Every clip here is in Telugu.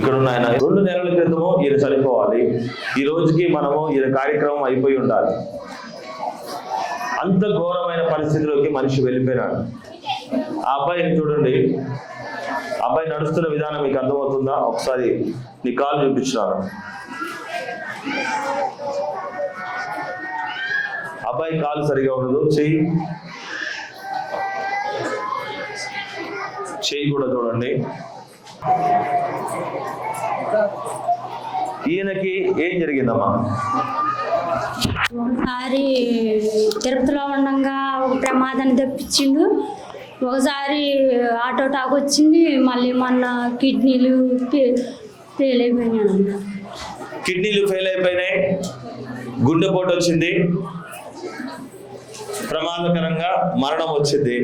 ఇక్కడ ఉన్న ఆయన 2 నెలల క్రితము ఈయన చనిపోవాలి, ఈ రోజుకి మనము ఈయన కార్యక్రమం అయిపోయి ఉండాలి. అంత ఘోరమైన పరిస్థితిలోకి మనిషి వెళ్ళిపోయినాడు. ఆ అబ్బాయిని చూడండి, అబ్బాయి నడుస్తున్న విధానం మీకు అర్థమవుతుందా? ఒకసారి నీ కాలు చూపించినాను. అబ్బాయి కాలు సరిగా ఉండదు, చెయ్యి కూడా చూడండి. ఈయనకి ఏం జరిగిందమ్మా? ఒకసారి తిరుపతిలో ఉండగా ఒక ప్రమాదాన్ని తప్పించిండు. ఒకసారి ఆటో టాక్ వచ్చింది. మళ్ళీ మొన్న కిడ్నీలు ఫెయిల్ అయిపోయినాయి. కిడ్నీలు ఫెయిల్ అయిపోయినాయి, గుండెపోటు వచ్చింది, ప్రమాదకరంగా మరణం వచ్చింది.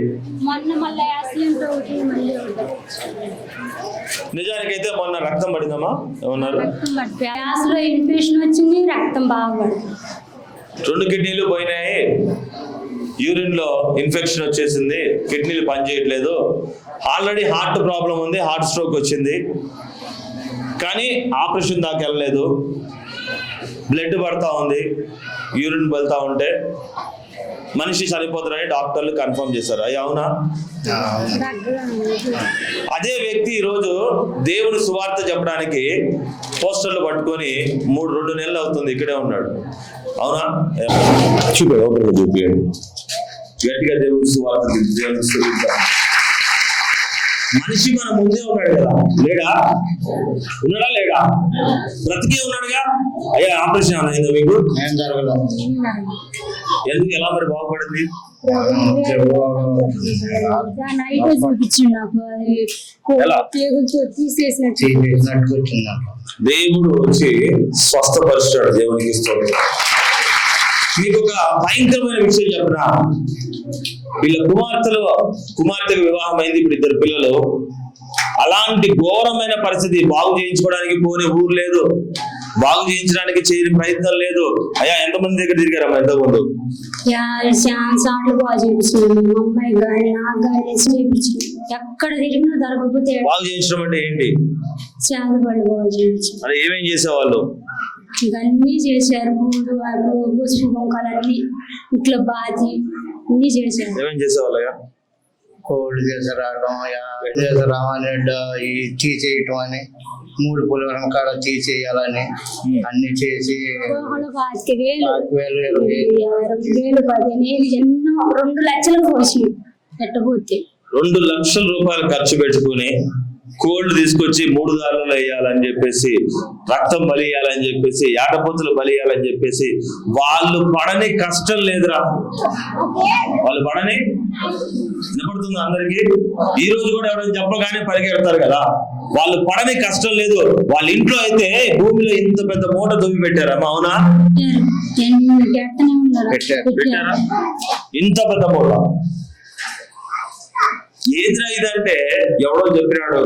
నిజానికైతే మొన్న రక్తం పడిందమ్మా, ఏమన్నారు? ఇన్ఫెక్షన్ వచ్చింది, రక్తం బాగా పడింది. 2 కిడ్నీలు పోయినాయి, యూరిన్ లో ఇన్ఫెక్షన్ వచ్చేసింది, కిడ్నీలు పనిచేయట్లేదు, ఆల్రెడీ హార్ట్ ప్రాబ్లం ఉంది, హార్ట్ స్ట్రోక్ వచ్చింది, కానీ ఆపరేషన్ దాకా వెళ్ళలేదు, బ్లడ్ పడతా ఉంది, యూరిన్ వెళ్తా ఉంటే మనిషి చనిపోతారని డాక్టర్లు కన్ఫర్మ్ చేశారు. అయ్యి అవునా? అదే వ్యక్తి ఈరోజు దేవుని సువార్త చెప్పడానికి పోస్టర్లు పట్టుకొని 2 నెలలు అవుతుంది, ఇక్కడే ఉన్నాడు. అవునా? చూపించండి, గట్టిగా దేవుని సువార్త. మనిషి మన ముందే ఉన్నాడు కదా, లేడా? ఉన్నాడా లేడా? బ్రతికే ఉన్నాడుగా. అయ్యా ఆపరేషన్ అయిందా మీకు? ఎందుకు, ఎలా మరి బాగుపడింది? దేవుడు వచ్చి స్వస్థపరిచాడు. దేవునికి ఇస్తాడు. మీకు ఒక భయంకరమైన విషయం చెప్పనా? వీళ్ళ కుమార్తెకు వివాహం అయింది, ఇప్పుడు 2 పిల్లలు. అలాంటి ఘోరమైన పరిస్థితి, బాగు చేయించుకోవడానికి పోనీ ఊరు లేదు, బాగు చేయించడానికి చేయని ప్రయత్నం లేదు. అయ్యా ఎంతమంది దగ్గర తిరిగారమ్మా ఎంతమంది? ఎక్కడ తిరిగినా దొరకకపోతే బాగు చేయించడం అంటే ఏంటి? అంటే ఏమేం చేసేవాళ్ళు? ఇవన్నీ చేశారు. పసుపు బొంకాలన్నీ ఇట్లా బాజీ అన్ని చేశారు. ఏమేం చేసేవాళ్ళయ్యా? కోల్డ్ తీసుకురావడం, ఈ తీసేయటం అని, 3 పులివరం కాడ తీసేయాలని అన్ని చేసి 15,000 ఎన్నో 2 లక్షలు పోసి పెట్టబోతే 2 లక్షల రూపాయలు ఖర్చు పెట్టుకుని కోల్డ్ తీసుకొచ్చి 3 దారులు వేయాలని చెప్పేసి, రక్తం బలియాలని చెప్పేసి, యాటపోతులు బలియాలని చెప్పేసి, వాళ్ళు పడని కష్టం లేదురా. వాళ్ళు పడని వినపడుతుంది అందరికి. ఈ రోజు కూడా ఎవరైనా చెప్పగానే పరిగెడతారు కదా. వాళ్ళు పడని కష్టం లేదు. వాళ్ళ ఇంట్లో అయితే భూమిలో ఇంత పెద్ద మూట దువ్వి పెట్టారమ్మా, అవునా? పెట్టారా? ఇంత పెద్ద మూట. ఏదిరా ఇదంటే ఎవడో చెప్పినాడు,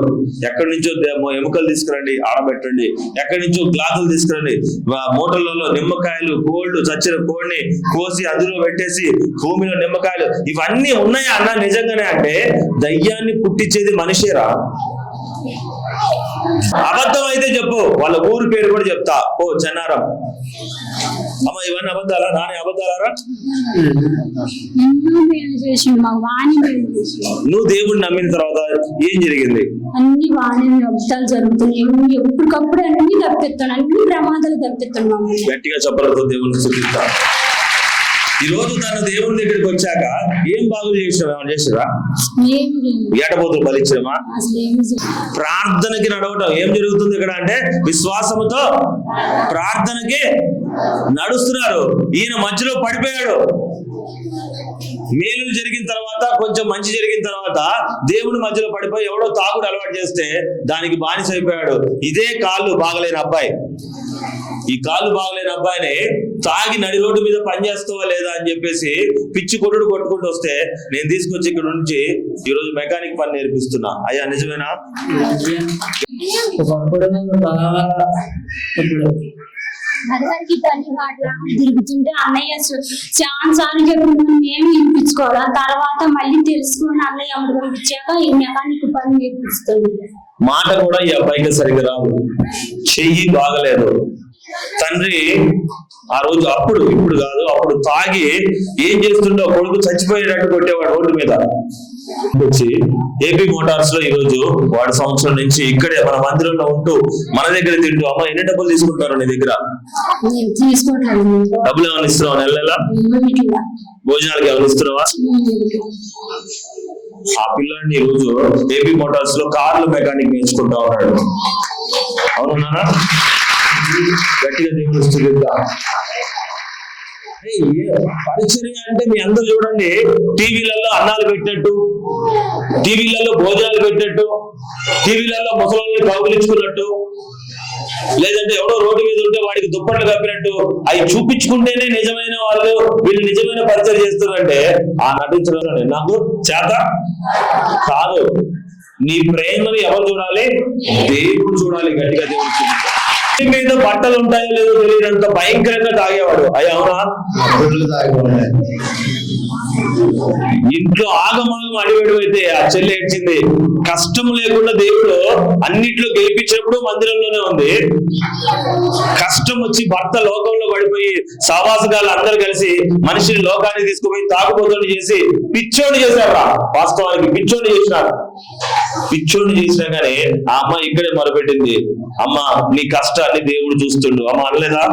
ఎక్కడి నుంచో ఎముకలు తీసుకురండి ఆడబెట్టండి, ఎక్కడి నుంచో గ్లాసులు తీసుకురండి, మూటలలో నిమ్మకాయలు, కోళ్ళు, చచ్చిన కోడిని కోసి అందులో పెట్టేసి భూమిలో నిమ్మకాయలు, ఇవన్నీ ఉన్నాయా అన్న నిజంగానే? అంటే దయ్యాన్ని పుట్టించేది మనిషేరా? అబద్ధం అయితే చెప్పు, వాళ్ళ ఊరి పేరు కూడా చెప్తా. ఓ చెన్నారం అమ్మ, ఇవన్నీ అబద్ధాలా? నాని అబద్ధాలారా? నువ్వు దేవుడిని నమ్మిన తర్వాత ఏం జరిగింది? అన్ని వాణి అబద్ధాలు జరుగుతున్నాయి. ఎప్పటికప్పుడు అన్ని తప్పిస్తాను, అన్ని ప్రమాదాలు తప్పిస్తాను. గట్టిగా చెప్పలతో దేవుడిని చూపిస్తా. ఈ రోజు తను దేవుని దగ్గరికి వచ్చాక ఏం బాగు చేసినావు? ఏమైనా చేసిరా? ఏటపోతులు బలిచ్చినమా? ప్రార్థనకి నడవటం. ఏం జరుగుతుంది ఇక్కడ అంటే విశ్వాసముతో ప్రార్థనకి నడుస్తున్నారు. ఈయన మధ్యలో పడిపోయాడు. మేలు జరిగిన తర్వాత, కొంచెం మంచి జరిగిన తర్వాత దేవుని మధ్యలో పడిపోయి ఎవడో తాగుడు అలవాటు చేస్తే దానికి బానిస అయిపోయాడు. ఇదే కాళ్ళు బాగలేని అబ్బాయి. ఈ కాళ్ళు బాగలేని అబ్బాయిని తాగి నడి రోడ్డు మీద పనిచేస్తావా లేదా అని చెప్పేసి పిచ్చి కొట్టుకుంటూ వస్తే నేను తీసుకొచ్చి ఇక్కడ నుంచి ఈరోజు మెకానిక్ పని నేర్పిస్తున్నా. అయ్యా నిజమేనా? తిరుగుతుంటే అన్నయ్య ఛాన్స్ అని చెప్పి మేము వినిపించుకోవాలా, తర్వాత మళ్ళీ తెలుసుకుని అన్నయ్య అమ్మ పంపించాక ఈ మెకానిక్ పని నేర్పిస్తుంది. మాట కూడా ఈ అబ్బాయికి సరిగ్గా రాదు, చెయ్యి బాగలేదు. తండ్రి ఆ రోజు ఇప్పుడు కాదు, అప్పుడు తాగి ఏం చేస్తుండో కొడుకు చచ్చిపోయేటట్టు కొట్టేవాడు రోడ్డు మీద. వచ్చి ఏపీ మోటార్స్ లో ఈ రోజు వాడు సంవత్సరం నుంచి ఇక్కడే మన మందిరంలో ఉంటూ మన దగ్గర తింటూ, అమ్మ ఎన్ని డబ్బులు తీసుకుంటారు నీ దగ్గర? డబ్బులు ఏమైనా ఇస్తున్నావా? నెల భోజనాలకి ఏమైనా ఇస్తున్నావా? ఆ పిల్లాడిని ఈ రోజు ఏపీ మోటార్స్ లో కార్లు మెకానిక్ నేర్చుకుంటా ఉన్నాడు. అవునా? గట్టిగా దేవుడు స్తుతిద్దాం. పరిచర్య అంటే మీ అందరూ చూడండి, టీవీలలో అన్నాలు పెట్టినట్టు, టీవీలలో భోజనాలు పెట్టినట్టు, టీవీలలో ముసలి కౌగులించుకున్నట్టు, లేదంటే ఎవడో రోడ్డు మీద ఉంటే వాడికి దుప్పట్లు కప్పినట్టు అవి చూపించుకుంటేనే నిజమైన వాళ్ళు, వీళ్ళు నిజమైన పరిచయం చేస్తున్నారంటే ఆ నటించడం నాకు చేత కాదు. నీ ప్రేమను ఎవరు చూడాలి? దేవుడు చూడాలి. గట్టిగా దేవుడు చూడాలి. మీద బట్టలు ఉంటాయో లేదో తెలియనంత భయంకరంగా తాగేవాడు. అయ్యా అవునా? ఇంట్లో ఆగమాగం అడిగాడు. అయితే ఆ చెల్లి ఏడ్చింది. కష్టం లేకుండా దేవుడు అన్నిట్లో గెలిపించినప్పుడు మందిరంలోనే ఉంది. కష్టం వచ్చి భర్త లోకంలో పడిపోయి సావాసగాళ్ళు అందరూ కలిసి మనిషిని లోకానికి తీసుకుపోయి తాగుబోతుని చేసి పిచ్చోని చేశారా? వాస్తవానికి పిచ్చోని చేసినారు. పిచ్చోని చేసినా గానీ ఆ అమ్మ ఇక్కడే మొదలుపెట్టింది, అమ్మ నీ కష్టాన్ని దేవుడు చూస్తుండు. అమ్మ అనలేదా?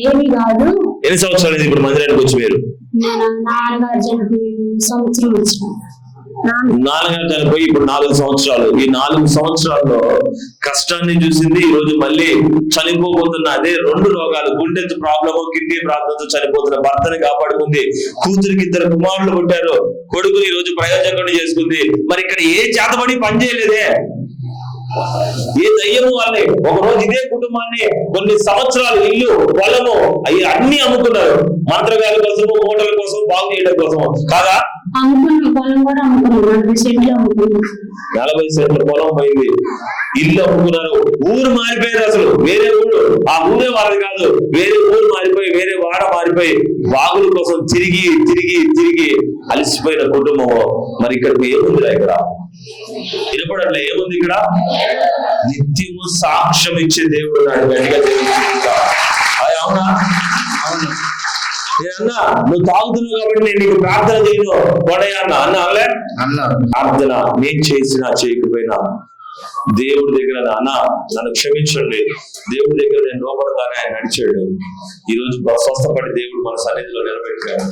ఏమి కాదు. ఎన్ని సంవత్సరాలు ఇప్పుడు మందిరానికి వచ్చి మీరు? నాన్నగారు చనిపోయి ఇప్పుడు 4 సంవత్సరాలు. ఈ 4 సంవత్సరాల్లో కష్టాన్ని చూసింది. ఈ రోజు మళ్ళీ చనిపోబోతున్న అదే 2 రోగాలు, గుండె ప్రాబ్లమ్, కిడ్నీ ప్రాబ్లంతో చనిపోతున్న భర్తని కాపాడుకుంది. కూతురికి 2 కుమారులు పుట్టారు. కొడుకుని ఈ రోజు ప్రయోజకుడిని చేసుకుంది. మరి ఇక్కడ ఏ చేతబడి పని చేయలేదే, ఏ దయ్యము వాళ్ళని. ఒక రోజు ఇదే కుటుంబాన్ని కొన్ని సంవత్సరాలు ఇల్లు, పొలము అవి అన్ని అమ్ముకున్నారు. మంత్రగాల కోసము, హోటల్ కోసం, బాగు చేయడం కోసం కాదా? 40 సెంట్ల పొలం పోయింది, ఇల్లు అమ్ముకున్నారు, ఊరు మారిపోయారు. అసలు వేరే ఊరు, ఆ ఊరే వాళ్ళది కాదు, వేరే ఊరు మారిపోయి, వేరే వాడ మారిపోయి, బాగుల కోసం తిరిగి తిరిగి తిరిగి అలసిపోయిన కుటుంబం. మరి ఇక్కడికి ఏముందిరా? ఇక్కడ వినపడట్లే. ఏముంది ఇక్కడ? నిత్యము సాక్ష్యం ఇచ్చే దేవుడు నాడు. గట్టిగా దేవుడు. అవునా? అవును. అన్నా నువ్వు తాగుతున్నావు కాబట్టి నేను నీకు ప్రార్థన చేయను కొడయా అన్న అన్నా ప్రార్థన నేను చేసినా చేయకపోయినా దేవుడి దగ్గర నన్ను క్షమించండి, దేవుడి దగ్గర నేను లోపడతానే ఆయన నడిచాడు. ఈ రోజు స్వస్థపడి దేవుడు మన సన్నిధిలో నిలబెట్టాడు.